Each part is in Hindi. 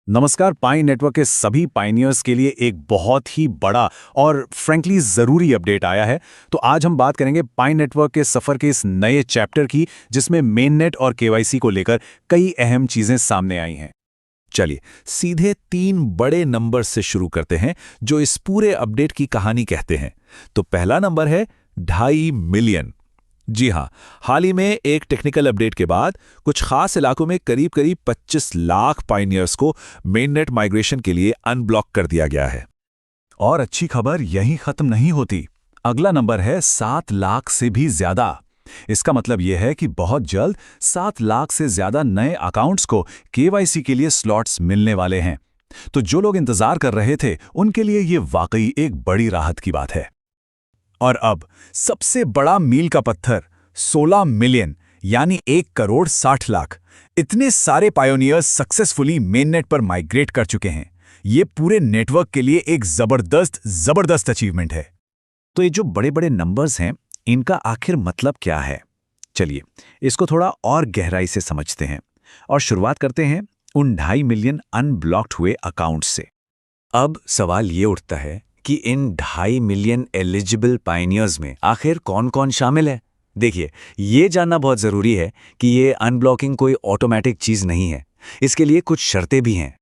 नमस्कार। पाई नेटवर्क के सभी पाइनियर्स के लिए एक बहुत ही बड़ा और फ्रैंकली ज़रूरी अपडेट आया है। तो आज हम बात करेंगे पाई नेटवर्क के सफ़र के इस नए चैप्टर की, जिसमें मेननेट और केवाईसी को लेकर कई अहम चीज़ें सामने आई हैं। चलिए सीधे 3 बड़े नंबर से शुरू करते हैं जो इस पूरे अपडेट की कहानी कहते हैं। तो पहला नंबर है 2.5 मिलियन। जी हां, हाल ही में एक टेक्निकल अपडेट के बाद कुछ खास इलाकों में करीब 25 लाख पायनियर्स को मेननेट माइग्रेशन के लिए अनब्लॉक कर दिया गया है। और अच्छी खबर यहीं ख़त्म नहीं होती। अगला नंबर है 7 लाख से भी ज़्यादा। इसका मतलब यह है कि बहुत जल्द 7 लाख से ज़्यादा नए अकाउंट्स को केवाईसी के लिए स्लॉट्स मिलने वाले हैं। तो जो लोग इंतज़ार कर रहे थे, उनके लिए ये वाकई एक बड़ी राहत की बात है। और अब सबसे बड़ा मील का पत्थर, 16 मिलियन यानी 1,60,00,000। इतने सारे पायोनियर्स सक्सेसफुली मेननेट पर माइग्रेट कर चुके हैं। ये पूरे नेटवर्क के लिए एक जबरदस्त अचीवमेंट है। तो ये जो बड़े बड़े नंबर्स हैं, इनका आखिर मतलब क्या है? चलिए इसको थोड़ा और गहराई से समझते हैं और शुरुआत करते हैं उन 2.5 मिलियन अनब्लॉक्ड हुए अकाउंट्स से। अब सवाल ये उठता है कि इन 2.5 मिलियन एलिजिबल पायनियर्स में आखिर कौन-कौन शामिल है। देखिए, ये जानना बहुत ज़रूरी है कि ये अनब्लॉकिंग कोई ऑटोमेटिक चीज़ नहीं है। इसके लिए कुछ शर्तें भी हैं।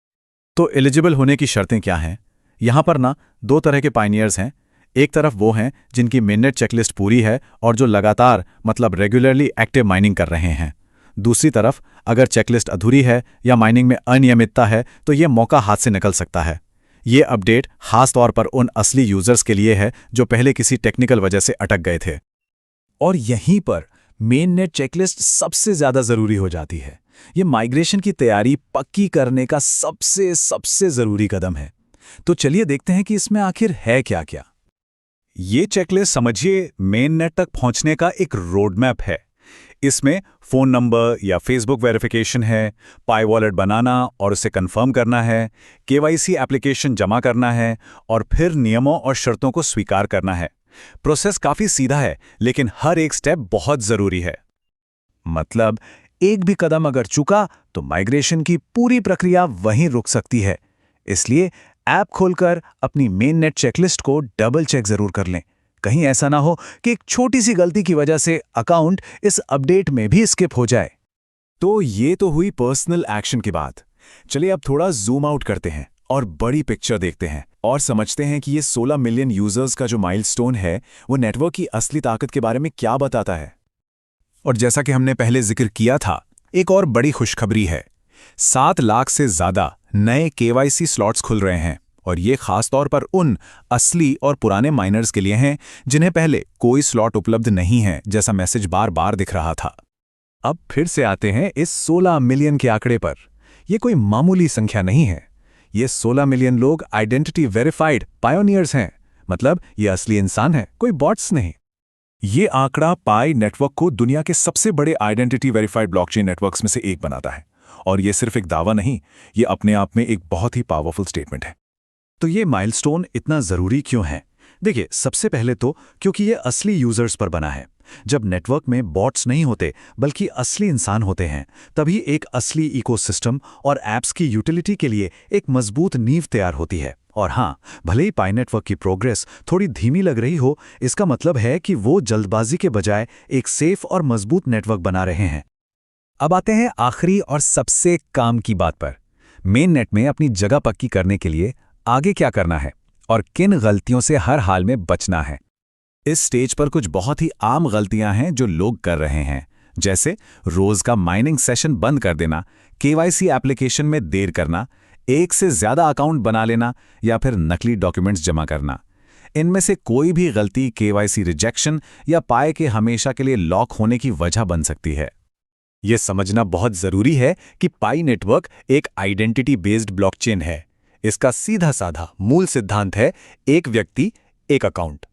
तो एलिजिबल होने की शर्तें क्या हैं? यहाँ पर ना 2 तरह के पायनियर्स हैं। एक तरफ वो हैं जिनकी मेननेट चेकलिस्ट पूरी है और जो लगातार रेगुलरली एक्टिव माइनिंग कर रहे हैं। दूसरी तरफ अगर चेकलिस्ट अधूरी है या माइनिंग में अनियमितता है, तो ये मौका हाथ से निकल सकता है। ये अपडेट खास तौर पर उन असली यूजर्स के लिए है जो पहले किसी टेक्निकल वजह से अटक गए थे। और यहीं पर मेननेट चेकलिस्ट सबसे ज़्यादा ज़रूरी हो जाती है। ये माइग्रेशन की तैयारी पक्की करने का सबसे ज़रूरी कदम है। तो चलिए देखते हैं कि इसमें आखिर है क्या-क्या। ये चेकलिस्ट समझिए मेननेट तक पहुंचने का एक रोडमैप है। इसमें फ़ोन नंबर या फेसबुक वेरिफिकेशन है, पाई वॉलेट बनाना और उसे कंफर्म करना है, केवाईसी एप्लीकेशन जमा करना है और फिर नियमों और शर्तों को स्वीकार करना है। प्रोसेस काफ़ी सीधा है, लेकिन हर एक स्टेप बहुत ज़रूरी है। मतलब एक भी कदम अगर चूका तो माइग्रेशन की पूरी प्रक्रिया वहीं रुक सकती है। इसलिए ऐप खोलकर अपनी मेननेट चेकलिस्ट को डबल चेक ज़रूर कर लें। कहीं ऐसा ना हो कि एक छोटी सी गलती की वजह से अकाउंट इस अपडेट में भी स्किप हो जाए। तो ये तो हुई पर्सनल एक्शन की बात। चलिए अब थोड़ा जूम आउट करते हैं और बड़ी पिक्चर देखते हैं और समझते हैं कि ये 16 मिलियन यूजर्स का जो माइलस्टोन है, वो नेटवर्क की असली ताकत के बारे में क्या बताता है। और जैसा कि हमने पहले जिक्र किया था, एक और बड़ी खुशखबरी है। 7 लाख से ज़्यादा नए केवाईसी स्लॉट्स खुल रहे हैं और ये खास तौर पर उन असली और पुराने माइनर्स के लिए हैं जिन्हें पहले कोई स्लॉट उपलब्ध नहीं है, जैसा मैसेज बार बार दिख रहा था। अब फिर से आते हैं इस 16 मिलियन के आंकड़े पर। ये कोई मामूली संख्या नहीं है। ये 16 मिलियन लोग आइडेंटिटी वेरीफाइड पायोनियर्स हैं। मतलब ये असली इंसान हैं, कोई बॉट्स नहीं। ये आंकड़ा पाई नेटवर्क को दुनिया के सबसे बड़े आइडेंटिटी वेरीफाइड ब्लॉकचेन नेटवर्क्स में से एक बनाता है। और ये सिर्फ एक दावा नहीं, ये अपने आप में एक बहुत ही पावरफुल स्टेटमेंट है। तो ये माइलस्टोन इतना ज़रूरी क्यों है? देखिए, सबसे पहले तो क्योंकि ये असली यूजर्स पर बना है। जब नेटवर्क में बॉट्स नहीं होते बल्कि असली इंसान होते हैं, तभी एक असली इकोसिस्टम और ऐप्स की यूटिलिटी के लिए एक मजबूत नींव तैयार होती है। और हाँ, भले ही पाई नेटवर्क की प्रोग्रेस थोड़ी धीमी लग रही हो, इसका मतलब है कि वो जल्दबाजी के बजाय एक सेफ और मजबूत नेटवर्क बना रहे हैं। अब आते हैं आखिरी और सबसे काम की बात पर। मेननेट में अपनी जगह पक्की करने के लिए आगे क्या करना है और किन गलतियों से हर हाल में बचना है। इस स्टेज पर कुछ बहुत ही आम गलतियां हैं जो लोग कर रहे हैं, जैसे रोज का माइनिंग सेशन बंद कर देना, केवाईसी एप्लीकेशन में देर करना, एक से ज्यादा अकाउंट बना लेना या फिर नकली डॉक्यूमेंट्स जमा करना। इनमें से कोई भी गलती केवाईसी रिजेक्शन या पाई के हमेशा के लिए लॉक होने की वजह बन सकती है। यह समझना बहुत जरूरी है कि पाई नेटवर्क एक आइडेंटिटी बेस्ड ब्लॉकचेन है। इसका सीधा साधा मूल सिद्धांत है, एक व्यक्ति एक अकाउंट।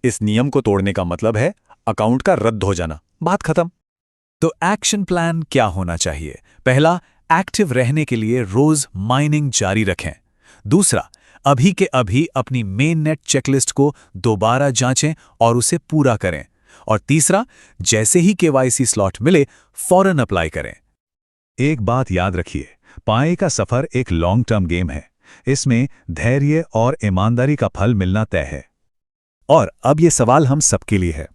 इस नियम को तोड़ने का मतलब है अकाउंट का रद्द हो जाना, बात खत्म। तो एक्शन प्लान क्या होना चाहिए? पहला, एक्टिव रहने के लिए रोज माइनिंग जारी रखें। दूसरा, अभी के अभी अपनी मेननेट चेकलिस्ट को दोबारा जांचें और उसे पूरा करें। और तीसरा, जैसे ही केवाईसी स्लॉट मिले फौरन अप्लाई करें। एक बात याद रखिए, पाए का सफर एक लॉन्ग टर्म गेम है। इसमें धैर्य और ईमानदारी का फल मिलना तय है। और अब ये सवाल हम सबके लिए है।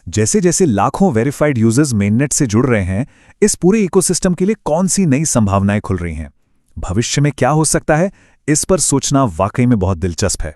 जैसे जैसे लाखों वेरीफाइड यूजर्स मेननेट से जुड़ रहे हैं, इस पूरे इकोसिस्टम के लिए कौन सी नई संभावनाएं खुल रही हैं? भविष्य में क्या हो सकता है, इस पर सोचना वाकई में बहुत दिलचस्प है।